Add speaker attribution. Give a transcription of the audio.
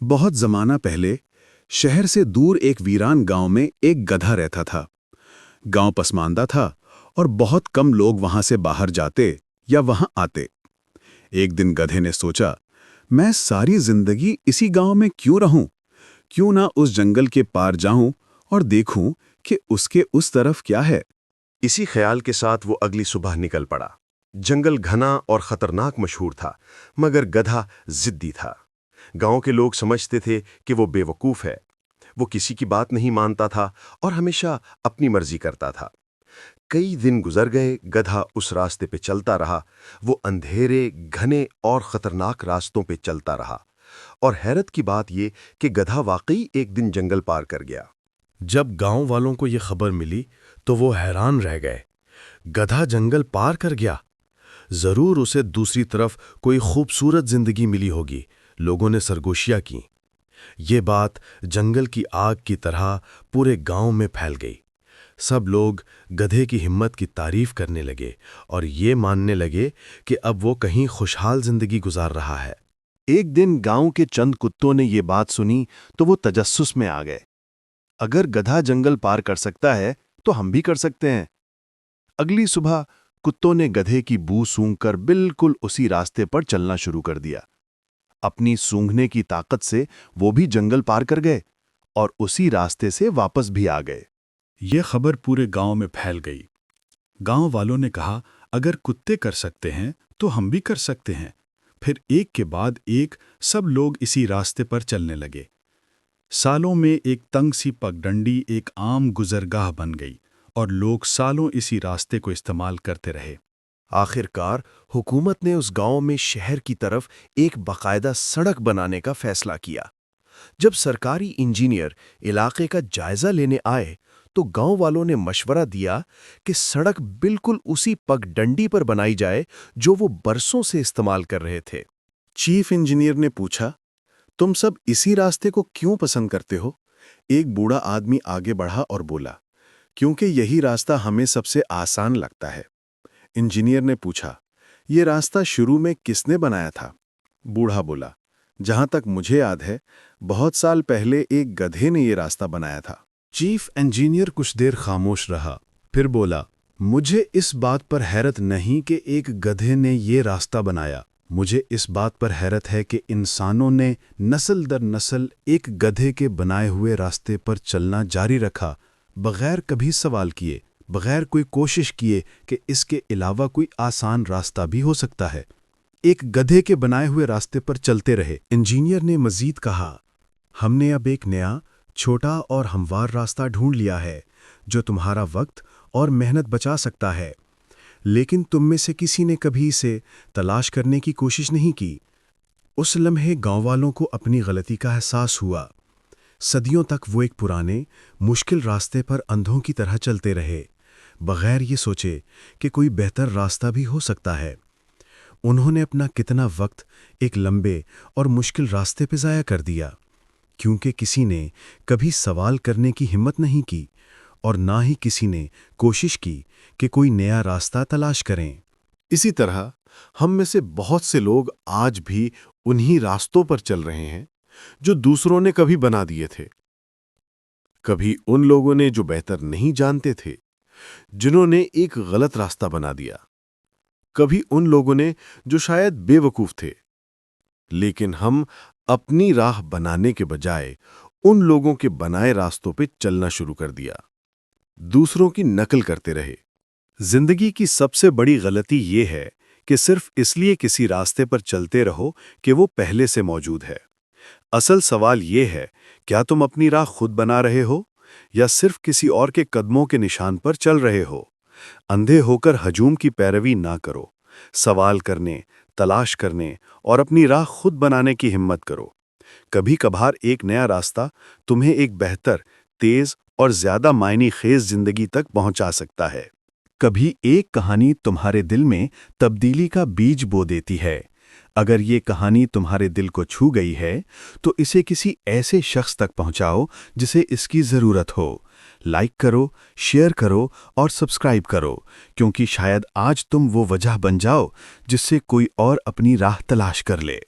Speaker 1: बहुत जमाना पहले शहर से दूर एक वीरान गांव में एक गधा रहता था। गांव पसमानदा था और बहुत कम लोग वहां से बाहर जाते या वहां आते। एक दिन गधे ने सोचा, मैं सारी जिंदगी इसी गांव में क्यों रहूं? क्यों ना उस जंगल के पार जाऊं और देखूं कि उसके उस तरफ क्या है।
Speaker 2: इसी ख्याल के साथ वो अगली सुबह निकल पड़ा। जंगल घना और खतरनाक मशहूर था, मगर गधा जिद्दी था। गांव के लोग समझते थे कि वो बेवकूफ़ है। वो किसी की बात नहीं मानता था और हमेशा अपनी मर्जी करता था। कई दिन गुजर गए, गधा उस रास्ते पे चलता रहा। वो अंधेरे, घने और खतरनाक रास्तों पे चलता रहा। और हैरत की बात ये कि गधा वाकई एक दिन जंगल पार कर गया।
Speaker 3: जब गांव वालों को ये खबर मिली तो वो हैरान रह गए। गधा जंगल पार कर गया, जरूर उसे दूसरी तरफ कोई खूबसूरत जिंदगी मिली होगी। लोगों ने सरगोशियां की। ये बात जंगल की आग की तरह पूरे गांव में फैल गई। सब लोग गधे की हिम्मत की तारीफ करने लगे और ये मानने लगे कि अब वो कहीं खुशहाल जिंदगी गुजार रहा है।
Speaker 4: एक दिन गांव के चंद कुत्तों ने ये बात सुनी तो वो तजस्सुस में आ गए। अगर गधा जंगल पार कर सकता है तो हम भी कर सकते हैं। अगली सुबह कुत्तों ने गधे की बू सूंघकर बिल्कुल उसी रास्ते पर चलना शुरू कर दिया। अपनी सूंघने की ताकत से वो भी जंगल पार कर गए और उसी रास्ते से वापस भी आ गए।
Speaker 1: यह खबर पूरे गांव में फैल गई। गांव वालों ने कहा, अगर कुत्ते कर सकते हैं तो हम भी कर सकते हैं। फिर एक के बाद एक सब लोग इसी रास्ते पर चलने लगे। सालों में एक तंग सी पगडंडी एक आम गुजरगाह बन गई और लोग सालों इसी रास्ते को इस्तेमाल करते रहे।
Speaker 4: आखिरकार हुकूमत ने उस गांव में शहर की तरफ एक बाकायदा सड़क बनाने का फैसला किया। जब सरकारी इंजीनियर इलाके का जायजा लेने आए तो गांव वालों ने मशवरा दिया कि सड़क बिल्कुल उसी पगडंडी पर बनाई जाए जो वो बरसों से इस्तेमाल कर रहे थे।
Speaker 1: चीफ इंजीनियर ने पूछा, तुम सब इसी रास्ते को क्यों पसंद करते हो? एक बूढ़ा आदमी आगे बढ़ा और बोला, क्योंकि यही रास्ता हमें सबसे आसान लगता है। इंजीनियर ने पूछा, ये रास्ता शुरू में किसने बनाया था? बूढ़ा बोला, जहां तक मुझे याद है, बहुत साल पहले एक गधे ने ये रास्ता बनाया था।
Speaker 4: चीफ इंजीनियर कुछ देर खामोश रहा, फिर बोला, मुझे इस बात पर हैरत नहीं कि एक गधे ने ये रास्ता बनाया। मुझे इस बात पर हैरत है कि इंसानों ने नस्ल दर नस्ल एक गधे के बनाए हुए रास्ते पर चलना जारी रखा, बगैर कभी सवाल किए, बगैर कोई कोशिश किए कि इसके अलावा कोई आसान रास्ता भी हो सकता है। एक गधे के बनाए हुए रास्ते पर चलते रहे। इंजीनियर ने मजीद कहा, हमने अब एक नया, छोटा और हमवार रास्ता ढूंढ लिया है जो तुम्हारा वक्त और मेहनत बचा सकता है, लेकिन तुम में से किसी ने कभी इसे तलाश करने की कोशिश नहीं की। उस लम्हे गांव वालों को अपनी गलती का एहसास हुआ। सदियों तक वो एक पुराने, मुश्किल रास्ते पर अंधों की तरह चलते रहे, बगैर ये सोचे कि कोई बेहतर रास्ता भी हो सकता है। उन्होंने अपना कितना वक्त एक लंबे और मुश्किल रास्ते पे ज़ाया कर दिया, क्योंकि किसी ने कभी सवाल करने की हिम्मत नहीं की और ना ही किसी ने कोशिश की कि कोई नया रास्ता तलाश करें। इसी तरह हम में से बहुत से लोग आज भी उन्हीं रास्तों पर चल रहे हैं जो दूसरों ने कभी बना दिए थे। कभी उन लोगों ने जो बेहतर नहीं जानते थे, जिन्होंने एक गलत रास्ता बना दिया। कभी उन लोगों ने जो शायद बेवकूफ थे। लेकिन हम अपनी राह बनाने के बजाय उन लोगों के बनाए रास्तों पे चलना शुरू कर दिया, दूसरों की नकल करते रहे। जिंदगी की सबसे बड़ी गलती ये है कि सिर्फ इसलिए किसी रास्ते पर चलते रहो कि वो पहले से मौजूद है। असल सवाल ये है, क्या तुम अपनी राह खुद बना रहे हो या सिर्फ किसी और के कदमों के निशान पर चल रहे हो? अंधे होकर हजूम की पैरवी ना करो। सवाल करने, तलाश करने और अपनी राह खुद बनाने की हिम्मत करो। कभी कभार एक नया रास्ता तुम्हें एक बेहतर, तेज और ज्यादा मायने खेज जिंदगी तक पहुंचा सकता है। कभी एक कहानी तुम्हारे दिल में तब्दीली का बीज बो देती है। अगर ये कहानी तुम्हारे दिल को छू गई है तो इसे किसी ऐसे शख्स तक पहुंचाओ जिसे इसकी ज़रूरत हो। लाइक करो, शेयर करो और सब्सक्राइब करो, क्योंकि शायद आज तुम वो वजह बन जाओ जिससे कोई और अपनी राह तलाश कर ले।